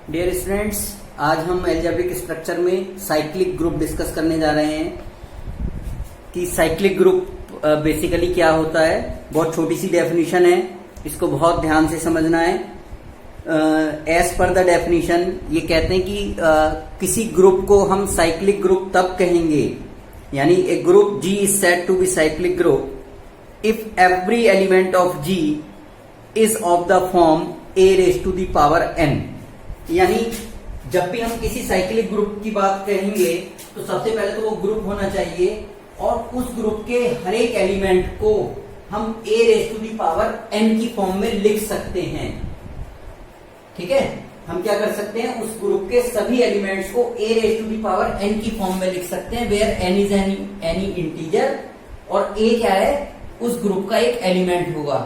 Dear students, आज हम algebraic structure में साइक्लिक ग्रुप डिस्कस करने जा रहे हैं कि साइक्लिक ग्रुप बेसिकली क्या होता है। बहुत छोटी सी डेफिनेशन है, इसको बहुत ध्यान से समझना है। एज पर द डेफिनेशन ये कहते हैं कि किसी ग्रुप को हम साइक्लिक ग्रुप तब कहेंगे, यानी a group G is said to be cyclic group if every element of G is of the form a raise to the power n। यानी जब भी हम किसी साइक्लिक ग्रुप की बात कहेंगे तो सबसे पहले तो वो ग्रुप होना चाहिए और उस ग्रुप के हर एक एलिमेंट को हम a raise to the power n की फॉर्म में लिख सकते हैं। ठीक है, हम क्या कर सकते हैं, उस ग्रुप के सभी एलिमेंट्स को a raise to the power n की फॉर्म में लिख सकते हैं, where n is any integer और a क्या है, उस ग्रुप का एक एलिमेंट होगा।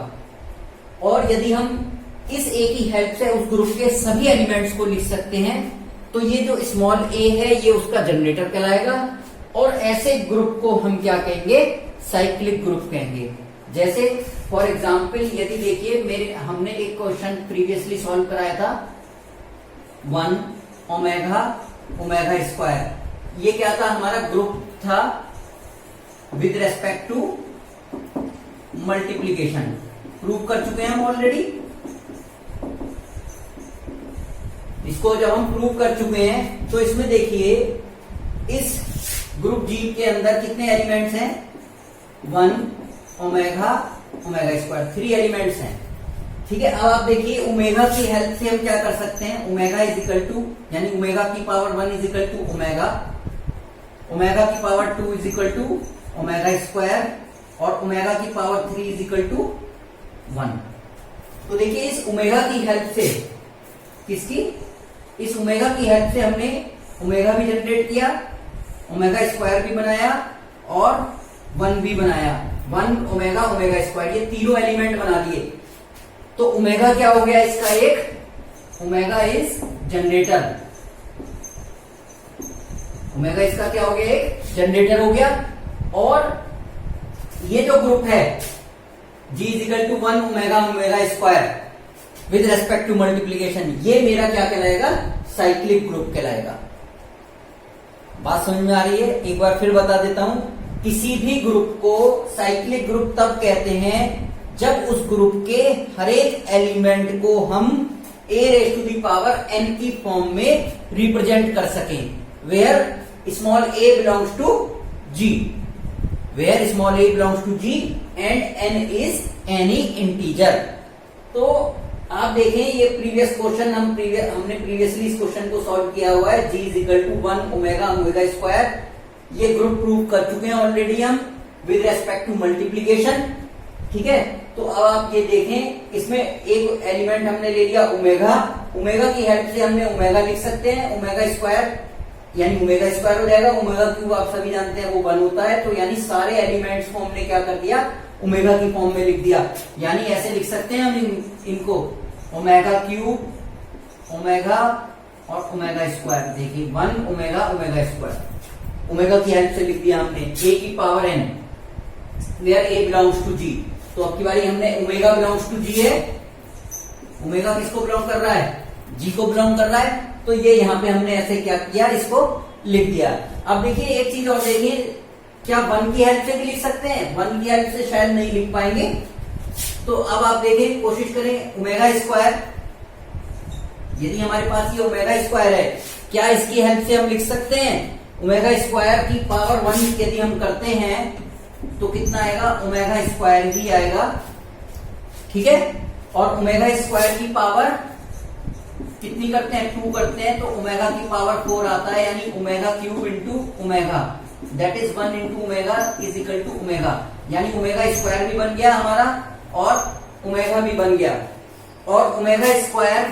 और यदि हम इस a की हेल्प से उस ग्रुप के सभी एलिमेंट्स को लिख सकते हैं तो ये जो स्मॉल a है ये उसका जनरेटर कहलाएगा और ऐसे ग्रुप को हम क्या कहेंगे, साइक्लिक ग्रुप कहेंगे। जैसे फॉर एग्जाम्पल यदि देखिए हमने एक क्वेश्चन प्रीवियसली सॉल्व कराया था 1 ओमेगा स्क्वायर। ये क्या था, हमारा ग्रुप था with respect to multiplication. Prove कर चुके हैं हम ऑलरेडी। इसको जब हम प्रूव कर चुके हैं तो इसमें देखिए इस ग्रुप G के अंदर कितने एलिमेंट्स हैं, 1 ओमेगा स्क्वायर, 3 एलिमेंट्स हैं। ठीक है, अब आप देखिए ओमेगा की हेल्प से हम क्या कर सकते हैं, ओमेगा इज इक्वल टू, यानी ओमेगा की power 1 is equal to omega की power 2 is equal to omega square और ओमेगा की पावर 3 इज इक्वल टू 1। तो देखिए इस ओमेगा की हेल्प से, किसकी, इस ओमेगा की हेल्प से हमने ओमेगा भी जनरेट किया, ओमेगा स्क्वायर भी बनाया और 1 भी बनाया। 1 ओमेगा स्क्वायर, ये तीनों एलिमेंट बना लिए। तो ओमेगा क्या हो गया इसका, एक ओमेगा इज जनरेटर। ओमेगा इसका क्या हो गया, एक जनरेटर हो गया। और ये जो ग्रुप है G is equal to 1 omega square with respect to multiplication, ये मेरा क्या कहलाएगा, साइक्लिक ग्रुप कहलाएगा। बात समझ में आ रही है? एक बार फिर बता देता हूं, किसी भी ग्रुप को साइक्लिक ग्रुप तब कहते हैं जब उस ग्रुप के हर एक एलिमेंट को हम a raise to the power n की फॉर्म में रिप्रेजेंट कर सकें, where small a belongs to G, where small a belongs to G and n is any integer. तो आप देखें ये प्रीवियस क्वेश्चन हमने प्रीवियसली इस क्वेश्चन को सॉल्व किया हुआ है। G is equal to 1 omega square, ये ग्रुप प्रूव कर चुके हैं ऑलरेडी हम विद रेस्पेक्ट टू मल्टीप्लीकेशन। ठीक है, तो अब आप ये देखें, इसमें एक एलिमेंट हमने ले लिया ओमेगा की हेल्प से हमने ओमेगा लिख सकते हैं, ओमेगा स्क्वायर यानी ओमेगा स्क्वायर हो जाएगा, ओमेगा क्यूब आप सभी जानते हैं वो 1 होता है। तो यानी सारे एलिमेंट्स को हमने क्या कर दिया, ओमेगा की फॉर्म में लिख दिया। यानी ऐसे लिख सकते हैं हम इनको ओमेगा क्यूब, ओमेगा और ओमेगा स्क्वायर। देखिए 1 ओमेगा स्क्वायर, ओमेगा की हेल्प से लिख दिया हमने a की power n, where a belongs to G। तो अब की बारी हमने ओमेगा बिलोंग्स टू G है, ओमेगा किसको बिलोंग कर रहा है, G को बिलोंग कर रहा है। तो ये यहाँ पे हमने ऐसे क्या किया, इसको लिख दिया। अब देखिए एक चीज और देखिए, क्या 1 की हेल्प से भी लिख सकते हैं, 1 की हेल्प से शायद नहीं लिख पाएंगे। तो अब आप देखें, कोशिश करें ओमेगा स्क्वायर, यदि हमारे पास ये ओमेगा स्क्वायर है, क्या इसकी हेल्प से हम लिख सकते हैं, ओमेगा स्क्वायर की पावर 1 यदि हम करते हैं तो कितना आएगा, ओमेगा स्क्वायर ही आएगा। ठीक है, और ओमेगा स्क्वायर की पावर कितनी करते हैं, 2 करते हैं, तो ओमेगा की पावर 4 आता है, यानी omega cube into omega, that is 1 into omega is equal to omega. यानी ओमेगा स्क्वायर भी बन गया हमारा और ओमेगा भी बन गया। और ओमेगा स्क्वायर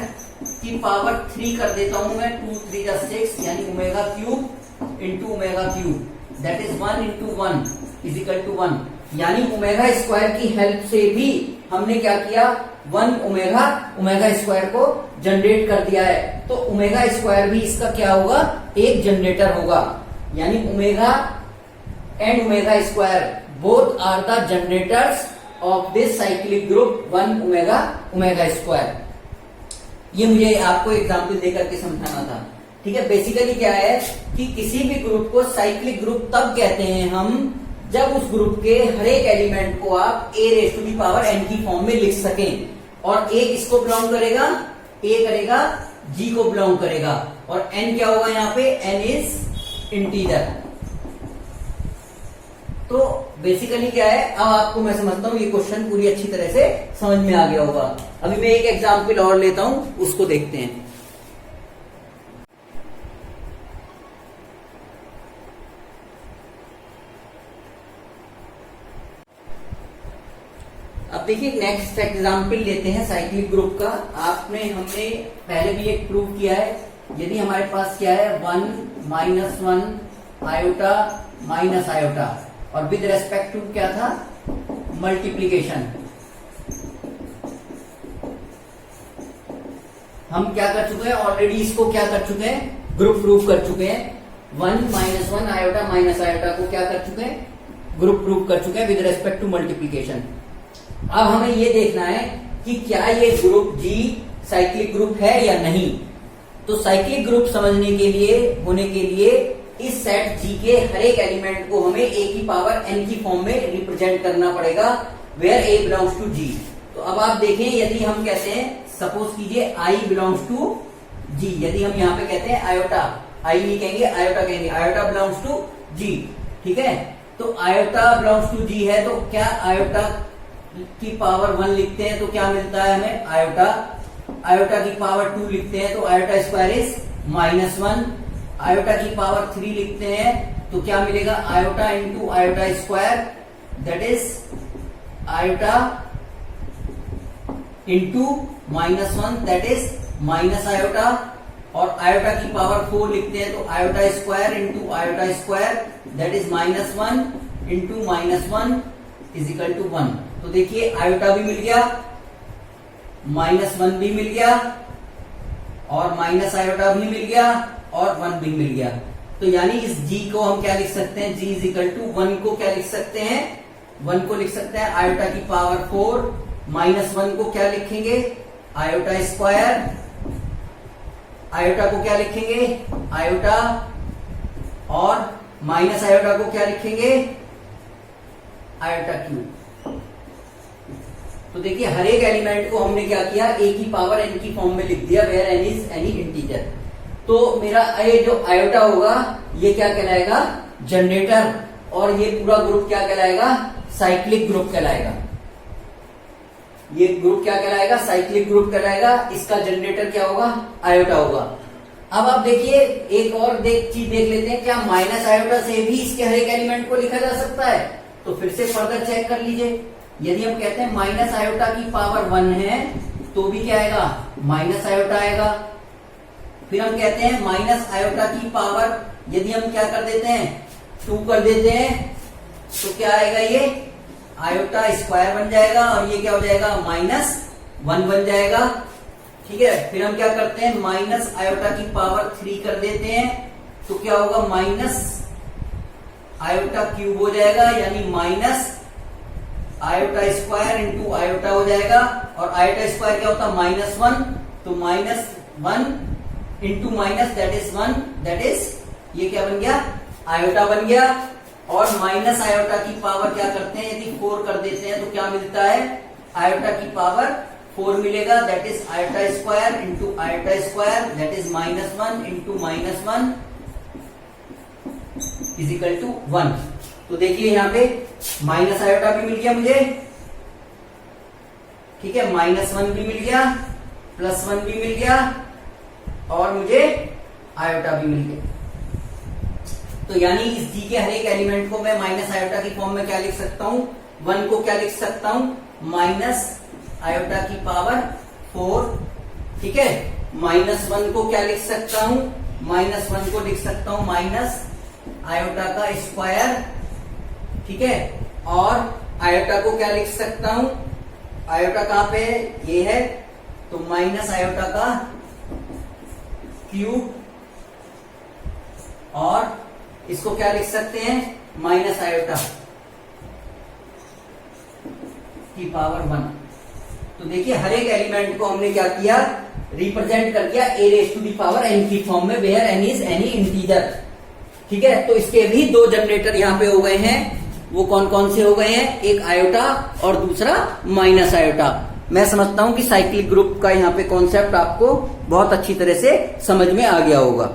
की पावर 3 कर देता हूं मैं, 2 3 जा 6, यानी omega cube into omega cube, that is 1 into 1 is equal to 1। यानी ओमेगा स्क्वायर की हेल्प से भी हमने क्या किया, 1 ओमेगा स्क्वायर को जनरेट कर दिया है। तो ओमेगा स्क्वायर भी इसका क्या होगा, एक जनरेटर होगा। यानी omega and omega square both are the generators of this cyclic group 1 omega square। ये मुझे आपको एग्जाम्पल देकर के समझाना था। ठीक है, बेसिकली क्या है कि किसी भी ग्रुप को साइक्लिक ग्रुप तब कहते हैं हम जब उस ग्रुप के हर एक एलिमेंट को आप a⁴n की फॉर्म में लिख सकें, और a किसको बिलोंग करेगा, a करेगा g को बिलोंग करेगा, और n क्या होगा यहाँ पे, n इज इंटीजर। तो बेसिकली क्या है, अब आपको मैं समझता हूं ये क्वेश्चन पूरी अच्छी तरह से समझ में आ गया होगा। अभी मैं एक एग्जाम्पल और लेता हूं, उसको देखते हैं। अब देखिए नेक्स्ट एग्जाम्पल लेते हैं साइक्लिक ग्रुप का। हमने पहले भी एक प्रूव किया है। यदि हमारे पास क्या है 1 -1 आयोटा माइनस आयोटा, और विद रेस्पेक्ट टू क्या था, मल्टीप्लीकेशन। हम क्या कर चुके हैं ऑलरेडी, इसको क्या कर चुके हैं, ग्रुप प्रूव कर चुके हैं। 1 -1 आयोटा माइनस आयोटा को क्या कर चुके हैं, ग्रुप प्रूव कर चुके हैं विद रेस्पेक्ट टू मल्टीप्लीकेशन। अब हमें ये देखना है कि क्या ये ग्रुप G साइक्लिक ग्रुप है या नहीं। तो साइक्लिक ग्रुप समझने के लिए, होने के लिए इस सेट G के हर एक एलिमेंट को हमें a⁴n की फॉर्म में रिप्रेजेंट करना पड़ेगा, where a belongs to G। तो अब आप देखें, यदि हम कहते हैं, सपोज कीजिए I बिलोंग्स टू G, यदि हम यहाँ पे कहते हैं आयोटा, I नहीं कहेंगे आयोटा कहेंगे, आयोटा बिलोंग्स टू G। ठीक है, तो आयोटा बिलोंग्स टू G है, तो क्या आयोटा की पावर 1 लिखते हैं तो क्या मिलता है हमें, आयोटा। आयोटा की पावर 2 लिखते हैं तो आयोटा स्क्वायर इज -1। आयोटा की पावर 3 लिखते हैं तो क्या मिलेगा, iota into iota square, that is iota into -1, that is minus iota. और आयोटा की पावर 4 लिखते हैं तो iota square into iota square, that is -1 into -1 is equal to 1। तो देखिए आयोटा भी मिल गया, -1 भी मिल गया, और माइनस आयोटा भी मिल गया, और 1 भी मिल गया। तो यानी इस G को हम क्या लिख सकते हैं, G इज इक्वल टू 1 को क्या लिख सकते हैं, 1 को लिख सकते हैं आयोटा की पावर 4, -1 को क्या लिखेंगे, आयोटा स्क्वायर, आयोटा को क्या लिखेंगे, आयोटा, और माइनस आयोटा को क्या लिखेंगे, आयोटा क्यूब। तो देखिए हर एक एलिमेंट को हमने क्या किया, a⁴n की फॉर्म में लिख दिया, where n is any integer. तो मेरा ये जो आयोटा होगा ये क्या कहलाएगा, जनरेटर, और ये पूरा ग्रुप क्या कहलाएगा, साइक्लिक ग्रुप कहलाएगा। ये ग्रुप क्या कहलाएगा, साइक्लिक ग्रुप कहलाएगा। इसका जनरेटर क्या होगा, आयोटा होगा। अब आप देखिए एक और चीज देख लेते हैं, क्या माइनस आयोटा से भी इसके हर एक एलिमेंट को लिखा जा सकता है। तो फिर से फर्दर चेक कर लीजिए, यदि हम कहते हैं माइनस आयोटा की पावर 1 है तो भी क्या आएगा, माइनस आयोटा आएगा। फिर हम कहते हैं माइनस आयोटा की पावर, यदि हम क्या कर देते हैं 2 कर देते हैं तो क्या आएगा, ये आयोटा स्क्वायर बन जाएगा, और ये क्या हो जाएगा, -1 बन जाएगा। ठीक है, फिर हम क्या करते हैं माइनस आयोटा की पावर 3 कर देते हैं तो क्या होगा, माइनस आयोटा क्यूब हो जाएगा, यानी minus iota square into iota हो जाएगा। और आयोटा स्क्वायर क्या होता है, -1, तो -1 into minus, that is 1, that is ये क्या बन गया, आयोटा बन गया। और माइनस आयोटा की पावर क्या करते हैं, यदि 4 कर देते हैं तो क्या मिलता है, आयोटा की पावर 4 मिलेगा, that is iota square into iota square, that is -1 into -1 is equal to 1। तो देखिए यहाँ पे माइनस आयोटा भी मिल गया मुझे, ठीक है, -1 भी मिल गया, +1 भी मिल गया, और मुझे आयोटा भी मिल गया। तो यानी इस G के हर एक एलिमेंट को मैं माइनस आयोटा की फॉर्म में क्या लिख सकता हूं, 1 को क्या लिख सकता हूं, माइनस आयोटा की पावर 4, ठीक है। -1 को क्या लिख सकता हूं, -1 को लिख सकता हूं माइनस आयोटा का स्क्वायर, ठीक है। और आयोटा को क्या लिख सकता हूं, आयोटा कहां पे है, ये है, तो माइनस आयोटा का क्यूब, और इसको क्या लिख सकते हैं, माइनस आयोटा की पावर 1। तो देखिए हर एक एलिमेंट को हमने क्या किया, रिप्रेजेंट कर दिया a raise to the power n की फॉर्म में, where n is any integer. ठीक है, तो इसके भी दो जनरेटर यहां पे हो गए हैं। वो कौन कौन से हो गए हैं? एक आयोटा और दूसरा माइनस आयोटा। मैं समझता हूं कि साइक्लिक ग्रुप का यहां पे कॉन्सेप्ट आपको बहुत अच्छी तरह से समझ में आ गया होगा।